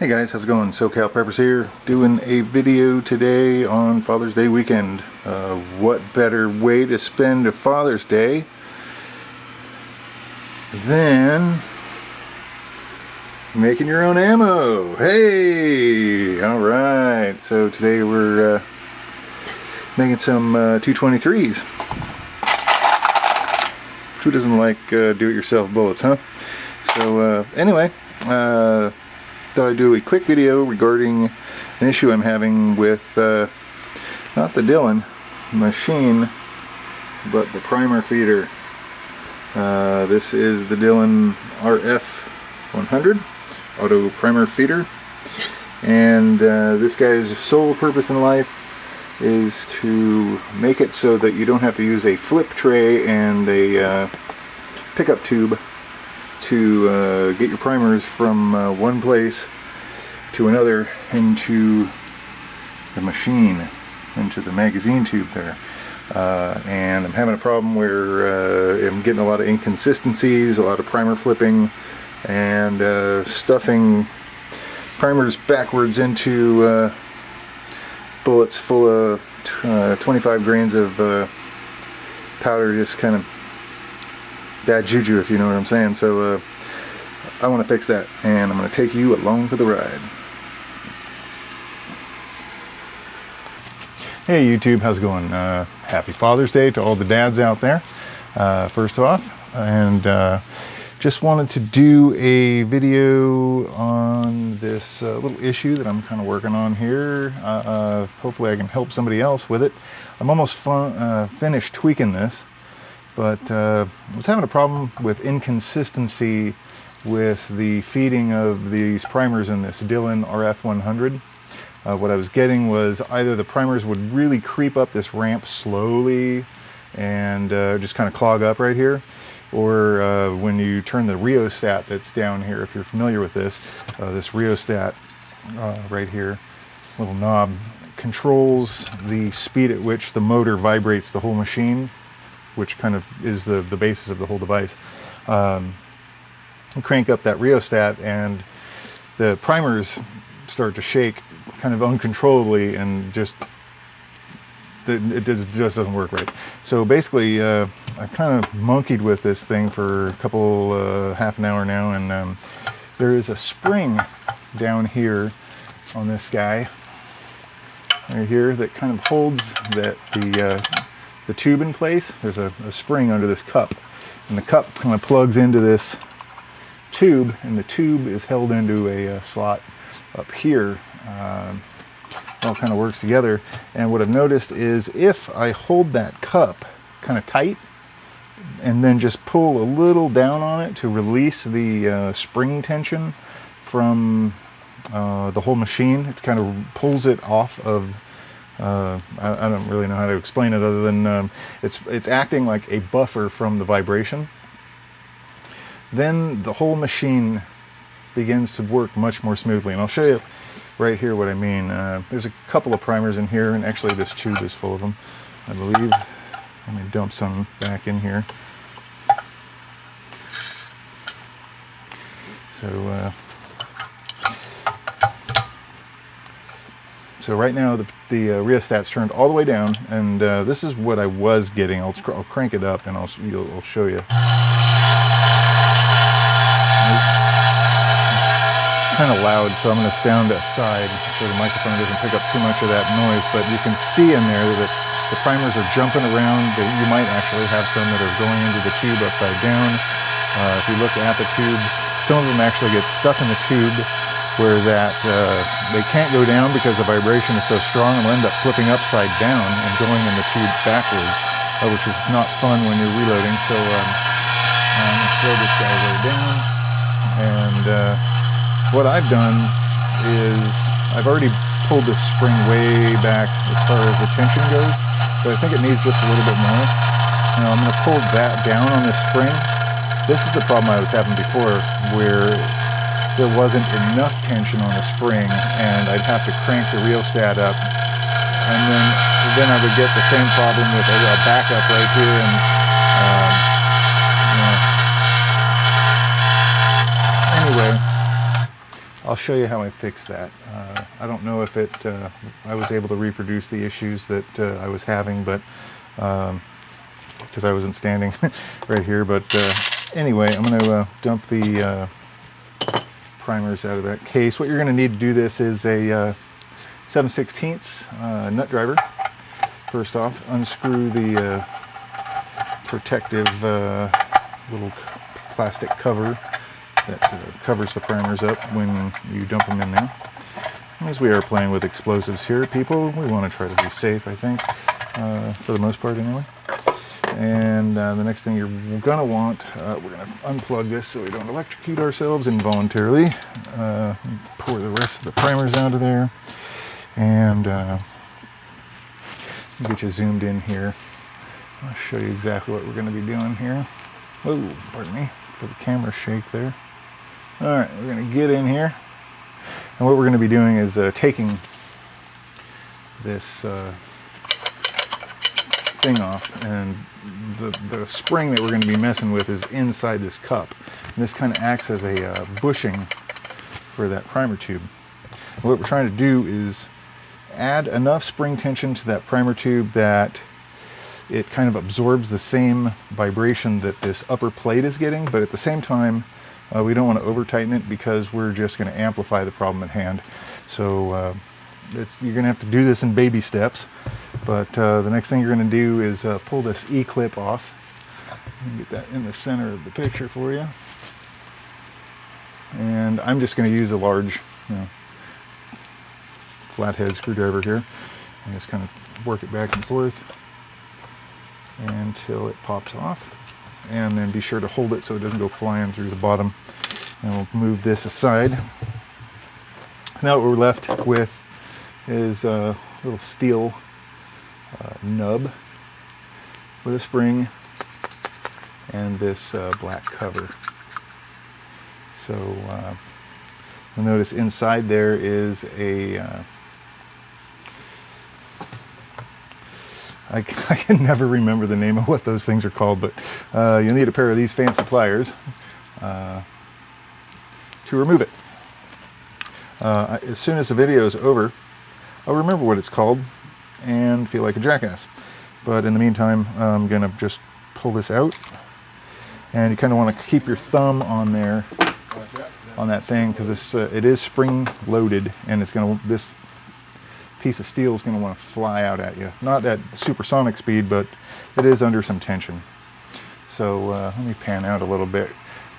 Hey guys, how's it going? SoCal Preppers here, doing a video today on Father's Day weekend. What better way to spend a Father's Day than making your own ammo? Hey! Alright, so today we're making some 223s. Who doesn't like do-it-yourself bullets, huh? So anyway, thought I'd do a quick video regarding an issue I'm having with not the Dillon machine, but the primer feeder. This is the Dillon RF 100 auto primer feeder, and this guy's sole purpose in life is to make it so that you don't have to use a flip tray and a pickup tube to get your primers from one place to another into the machine, into the magazine tube there. And I'm having a problem where I'm getting a lot of inconsistencies, a lot of primer flipping, and stuffing primers backwards into bullets full of 25 grains of powder, just kind of bad juju, if you know what I'm saying. So I want to fix that, and I'm going to take you along for the ride. Hey YouTube, how's it going? Happy Father's Day to all the dads out there, first off, and just wanted to do a video on this little issue that I'm kind of working on here. Hopefully I can help somebody else with it. I'm almost finished tweaking this, but I was having a problem with inconsistency with the feeding of these primers in this Dillon RF 100. What I was getting was either the primers would really creep up this ramp slowly and just kind of clog up right here, or when you turn the rheostat that's down here, if you're familiar with this, this rheostat right here, little knob, controls the speed at which the motor vibrates the whole machine, which kind of is the basis of the whole device. Crank up that rheostat and the primers start to shake kind of uncontrollably, and just it just doesn't work right. So basically I kind of monkeyed with this thing for a couple half an hour now, and there is a spring down here on this guy right here that kind of holds the tube in place. There's a spring under this cup, and the cup kind of plugs into this tube, and the tube is held into a slot up here. It all kind of works together, and what I've noticed is if I hold that cup kind of tight and then just pull a little down on it to release the spring tension from the whole machine, it kind of pulls it off of I don't really know how to explain it other than it's acting like a buffer from the vibration. Then the whole machine begins to work much more smoothly, and I'll show you right here what I mean. There's a couple of primers in here, and actually this tube is full of them, I believe. Let me dump some back in here. So right now the rheostat's turned all the way down, and this is what I was getting. I'll crank it up and I'll show you. It's kind of loud, so I'm going to stand aside so the microphone doesn't pick up too much of that noise, but you can see in there that the primers are jumping around. You might actually have some that are going into the tube upside down. If you look at the tube, some of them actually get stuck in the tube where they can't go down because the vibration is so strong, and will end up flipping upside down and going in the tube backwards, which is not fun when you're reloading. So I'm going to slow this guy way down, and what I've done is I've already pulled this spring way back as far as the tension goes, but I think it needs just a little bit more. Now I'm going to pull that down on this spring. This is the problem I was having before, where there wasn't enough tension on the spring, and I'd have to crank the rheostat up, and then I would get the same problem with a backup right here, and you know. Anyway, I'll show you how I fixed that. I don't know if I was able to reproduce the issues that I was having, but because I wasn't standing right here. But anyway, I'm going to dump the primers out of that case. What you're going to need to do this is a 7/16 nut driver. First off, unscrew the protective little plastic cover that covers the primers up when you dump them in there. As we are playing with explosives here, people, we want to try to be safe, I think, for the most part anyway. And the next thing you're going to want, we're going to unplug this so we don't electrocute ourselves involuntarily. Pour the rest of the primers out of there. And get you zoomed in here. I'll show you exactly what we're going to be doing here. Oh, pardon me for the camera shake there. All right, we're going to get in here. And what we're going to be doing is taking this thing off, and the spring that we're going to be messing with is inside this cup. And this kind of acts as a bushing for that primer tube. And what we're trying to do is add enough spring tension to that primer tube that it kind of absorbs the same vibration that this upper plate is getting, but at the same time we don't want to over tighten it because we're just going to amplify the problem at hand. So you're going to have to do this in baby steps, but the next thing you're going to do is pull this E-clip off. Get that in the center of the picture for you. And I'm just going to use a large flathead screwdriver here and just kind of work it back and forth until it pops off, and then be sure to hold it so it doesn't go flying through the bottom. And we'll move this aside. Now what we're left with is a little steel nub with a spring and this black cover. So you'll notice inside there is a I can never remember the name of what those things are called, but you'll need a pair of these fancy pliers to remove it. As soon as the video is over, I'll remember what it's called and feel like a jackass. But in the meantime, I'm going to just pull this out, and you kind of want to keep your thumb on there, on that thing, because it is spring loaded, and it's going to, this piece of steel is going to want to fly out at you. Not at supersonic speed, but it is under some tension. So let me pan out a little bit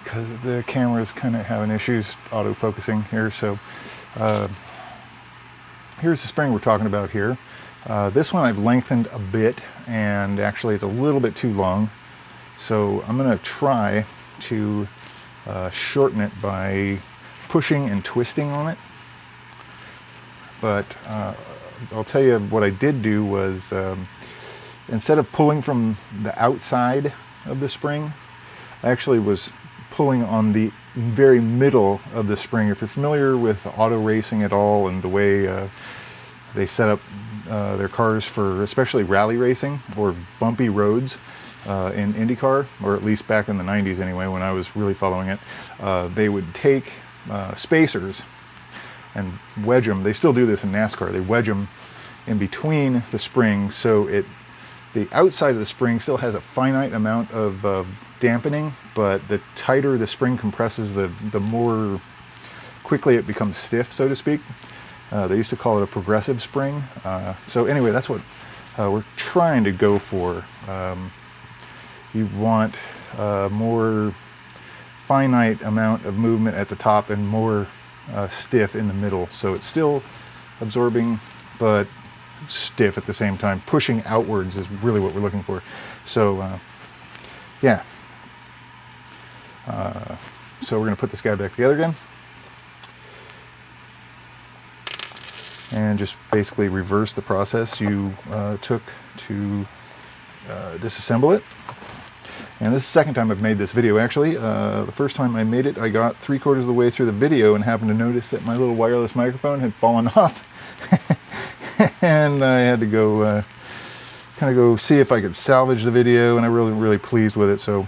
because the camera is kind of having issues auto-focusing here. So here's the spring we're talking about here. This one I've lengthened a bit, and actually it's a little bit too long. So I'm going to try to shorten it by pushing and twisting on it. But I'll tell you what I did do was, instead of pulling from the outside of the spring, I actually was pulling on the very middle of the spring. If you're familiar with auto racing at all and the way they set up their cars for especially rally racing or bumpy roads in IndyCar, or at least back in the 90s anyway, when I was really following it, they would take spacers and wedge them. They still do this in NASCAR. They wedge them in between the springs, so the outside of the spring still has a finite amount of dampening, but the tighter the spring compresses, the more quickly it becomes stiff, so to speak. They used to call it a progressive spring. So anyway, that's what we're trying to go for. You want more finite amount of movement at the top and more stiff in the middle, so it's still absorbing but stiff at the same time. Pushing outwards is really what we're looking for. So yeah, so we're going to put this guy back together again and just basically reverse the process you took to disassemble it. And this is the second time I've made this video, actually. The first time I made it, I got 3/4 of the way through the video and happened to notice that my little wireless microphone had fallen off. And I had to go kind of go see if I could salvage the video, and I'm really pleased with it. So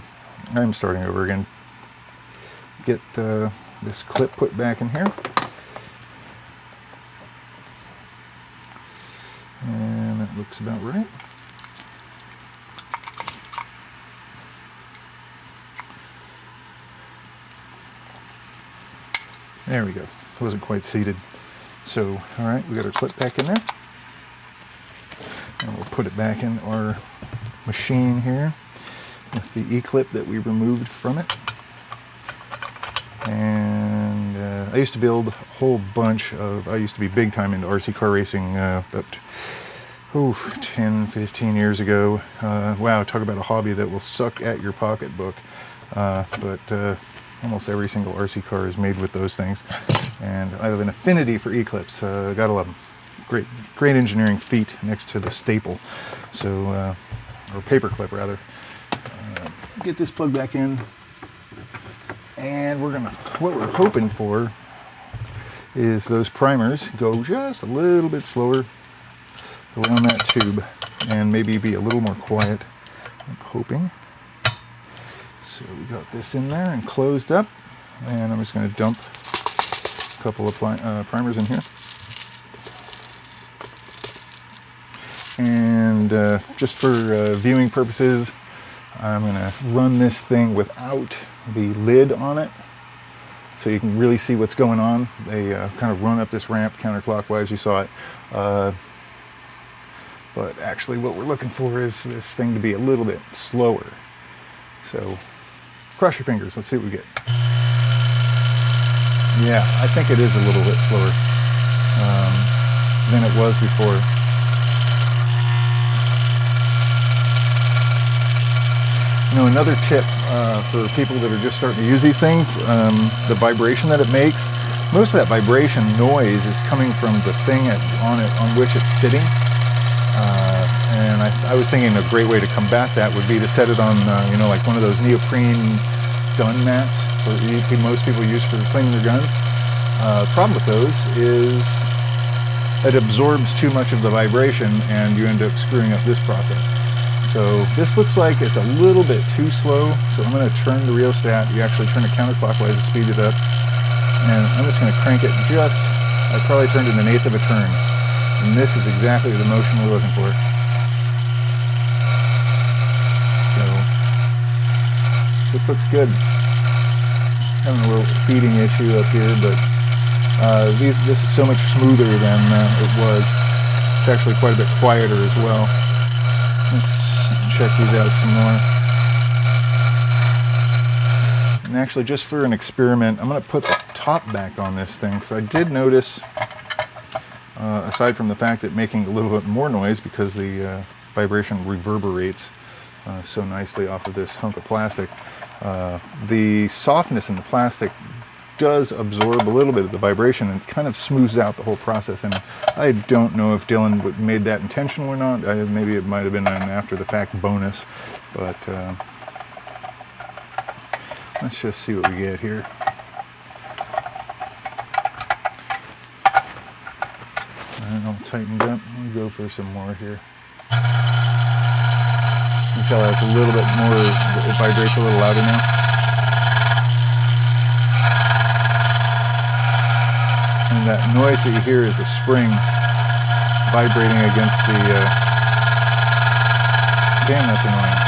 I'm starting over again. Get this clip put back in here. looks about right. There we go. It wasn't quite seated. So, all right, we got our clip back in there. And we'll put it back in our machine here with the E-clip that we removed from it. And I used to build a whole bunch of, I used to be big time into RC car racing about 10, 15 years ago. Wow, talk about a hobby that will suck at your pocketbook. But almost every single RC car is made with those things. And I have an affinity for E-clips. Gotta love them. Great engineering feat next to the staple. So, or paper clip rather. Get this plug back in. And what we're hoping for is those primers go just a little bit slower around that tube and maybe be a little more quiet, I'm hoping. So we got this in there and closed up, and I'm just going to dump a couple of primers in here. And just for viewing purposes, I'm going to run this thing without the lid on it so you can really see what's going on. They kind of run up this ramp counterclockwise, you saw it. But actually what we're looking for is this thing to be a little bit slower. So cross your fingers, let's see what we get. Yeah, I think it is a little bit slower than it was before. You know, another tip for people that are just starting to use these things, the vibration that it makes, most of that vibration noise is coming from the thing on which it's sitting. And I was thinking a great way to combat that would be to set it on, you know, like one of those neoprene gun mats that most people use for cleaning their guns. The problem with those is it absorbs too much of the vibration and you end up screwing up this process. So this looks like it's a little bit too slow, so I'm going to turn the rheostat. You actually turn it counterclockwise to speed it up. And I'm just going to crank it just, I probably turned it 1/8 of a turn. And this is exactly the motion we're looking for. So, this looks good. Having a little feeding issue up here, but this is so much smoother than it was. It's actually quite a bit quieter as well. Let's check these out some more. And actually, just for an experiment, I'm going to put the top back on this thing, because I did notice, aside from the fact that making a little bit more noise because the vibration reverberates so nicely off of this hunk of plastic, the softness in the plastic does absorb a little bit of the vibration and kind of smooths out the whole process. And I don't know if Dillon made that intentional or not. Maybe it might have been an after the fact bonus, but let's just see what we get here. And I'll tighten it up. We'll go for some more here. You can tell that's a little bit more, it vibrates a little louder now. And that noise that you hear is a spring vibrating against the, damn, that's annoying.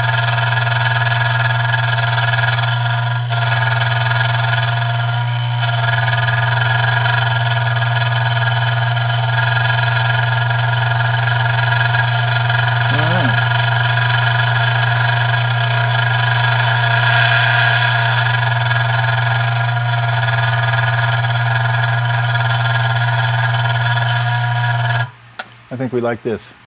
I think we like this.